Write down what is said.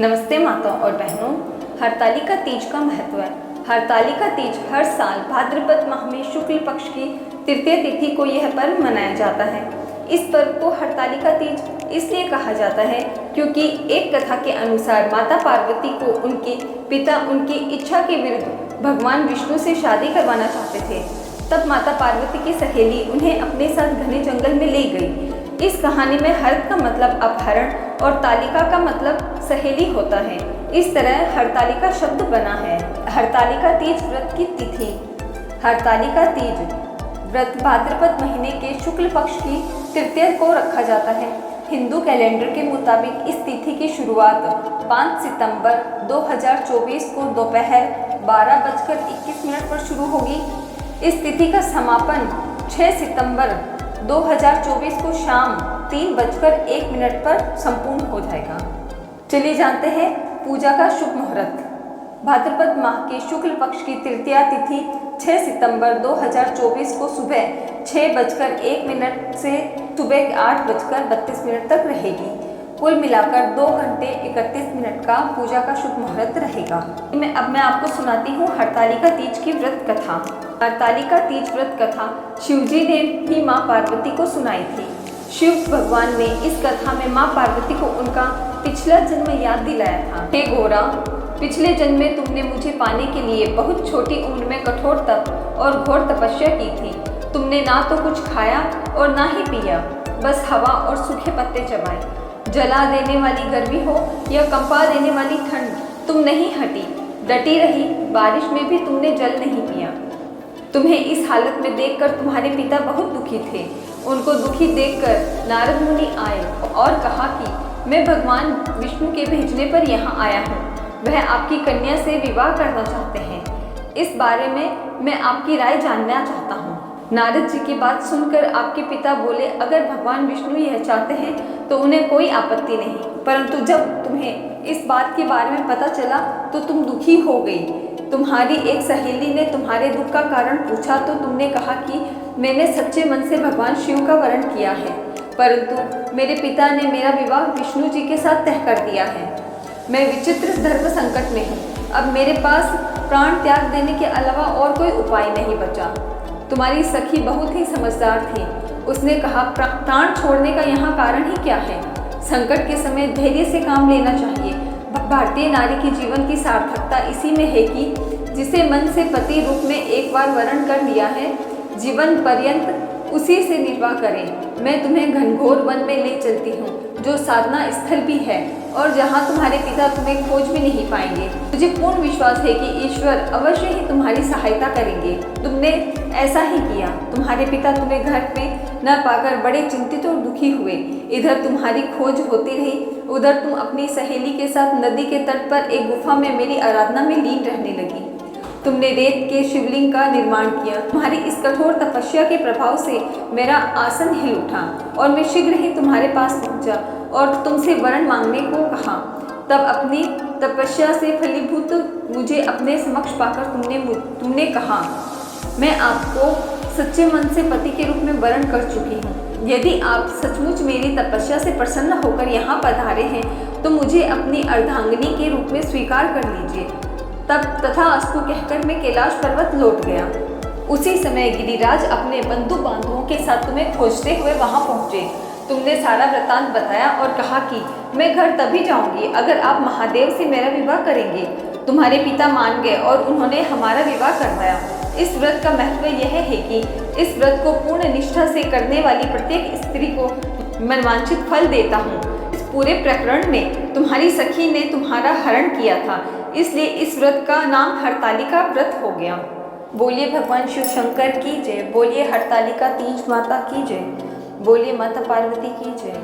नमस्ते माताओं और बहनों, हरतालिका तीज का महत्व है। हरतालिका तीज हर साल भाद्रपद माह में शुक्ल पक्ष की तृतीय तिथि को यह पर्व मनाया जाता है। इस पर्व को हरतालिका तीज इसलिए कहा जाता है क्योंकि एक कथा के अनुसार माता पार्वती को उनके पिता उनकी इच्छा के विरुद्ध भगवान विष्णु से शादी करवाना चाहते थे। तब माता पार्वती की सहेली उन्हें अपने साथ घने जंगल में ले गई। इस कहानी में हर का मतलब अपहरण और तालिका का मतलब सहेली होता है। इस तरह हरतालिका शब्द बना है। हरतालिका तीज व्रत की तिथि। हरतालिका तीज व्रत भाद्रपद महीने के शुक्ल पक्ष की तृतीय को रखा जाता है। हिंदू कैलेंडर के मुताबिक इस तिथि की शुरुआत 5 सितंबर 2024 को दोपहर 12:21 पर शुरू होगी। इस तिथि का समापन 6 सितंबर 2024 को शाम 3:01 पर संपूर्ण हो जाएगा। चलिए जानते हैं पूजा का शुभ मुहूर्त। भाद्रपद माह के शुक्ल पक्ष की तृतीया तिथि 6 सितंबर 2024 को सुबह 6:01 से सुबह 8:32 तक रहेगी। कुल मिलाकर 2 घंटे 31 मिनट का पूजा का शुभ मुहूर्त रहेगा। मैं आपको सुनाती हूँ हरतालिका तीज की व्रत कथा। हरतालिका तीज व्रत कथा शिवजी ने ही माँ पार्वती को सुनाई थी। शिव भगवान ने इस कथा में माँ पार्वती को उनका पिछला जन्म याद दिलाया था। हे घोड़ा, पिछले जन्म में तुमने मुझे पाने के लिए बहुत छोटी उम्र में कठोर तप और घोर तपस्या की थी। तुमने ना तो कुछ खाया और ना ही पिया, बस हवा और सूखे पत्ते चबाए। जला देने वाली गर्मी हो या कंपा देने वाली ठंड, तुम नहीं हटी, डटी रही। बारिश में भी तुमने जल नहीं पिया। तुम्हें इस हालत में देखकर तुम्हारे पिता बहुत दुखी थे। उनको दुखी देखकर नारद मुनि आए और कहा कि मैं भगवान विष्णु के भेजने पर यहाँ आया हूँ। वह आपकी कन्या से विवाह करना चाहते हैं। इस बारे में मैं आपकी राय जानना चाहता हूँ। नारद जी की बात सुनकर आपके पिता बोले, अगर भगवान विष्णु यह चाहते हैं तो उन्हें कोई आपत्ति नहीं, परंतु जब तुम्हें इस बात के बारे में पता चला तो तुम दुखी हो गई। तुम्हारी एक सहेली ने तुम्हारे दुख का कारण पूछा तो तुमने कहा कि मैंने सच्चे मन से भगवान शिव का वरण किया है, परंतु मेरे पिता ने मेरा विवाह विष्णु जी के साथ तय कर दिया है। मैं विचित्र धर्म संकट में हूँ। अब मेरे पास प्राण त्याग देने के अलावा और कोई उपाय नहीं बचा। तुम्हारी सखी बहुत ही समझदार थी। उसने कहा, प्राण छोड़ने का यहाँ कारण ही क्या है? संकट के समय धैर्य से काम लेना चाहिए। भारतीय नारी की जीवन की सार्थकता इसी में है कि जिसे मन से पति रूप में एक बार वरण कर लिया है, जीवन पर्यंत उसी से निर्वाह करें। मैं तुम्हें घनघोर वन में ले चलती हूँ, जो साधना स्थल भी है और जहाँ तुम्हारे पिता तुम्हें खोज भी नहीं पाएंगे। मुझे पूर्ण विश्वास है कि ईश्वर अवश्य ही तुम्हारी सहायता करेंगे। तुमने ऐसा ही किया। तुम्हारे पिता तुम्हें घर में न पाकर बड़े चिंतित और दुखी हुए। इधर तुम्हारी खोज होती रही, उधर तुम अपनी सहेली के साथ नदी के तट पर एक गुफा में मेरी आराधना में लीन रहने लगी। तुमने रेत के शिवलिंग का निर्माण किया। तुम्हारी इस कठोर तपस्या के प्रभाव से मेरा आसन हिल उठा और मैं शीघ्र ही तुम्हारे पास पहुंचा और तुमसे वरण मांगने को कहा। तब अपनी तपस्या से फलीभूत मुझे अपने समक्ष पाकर तुमने कहा, मैं आपको सच्चे मन से पति के रूप में वरण कर चुकी हूँ। यदि आप सचमुच मेरी तपस्या से प्रसन्न होकर यहाँ पधारे हैं तो मुझे अपनी अर्धांगिनी के रूप में स्वीकार कर लीजिए। तब तथास्तु कहकर मैं कैलाश पर्वत लौट गया। उसी समय गिरिराज अपने बंधु बांधवों के साथ तुम्हें खोजते हुए वहां पहुंचे। तुमने सारा वृतांत बताया और कहा कि मैं घर तभी जाऊंगी अगर आप महादेव से मेरा विवाह करेंगे। तुम्हारे पिता मान गए और उन्होंने हमारा विवाह करवाया। इस व्रत का महत्व यह है कि इस व्रत को पूर्ण निष्ठा से करने वाली प्रत्येक स्त्री को मनवांछित फल देता हूँ। इस पूरे प्रकरण में तुम्हारी सखी ने तुम्हारा हरण किया था, इसलिए इस व्रत का नाम हरतालिका व्रत हो गया। बोलिए भगवान शिव शंकर की जय। बोलिए हरतालिका तीज माता की जय। बोलिए माता पार्वती की जय।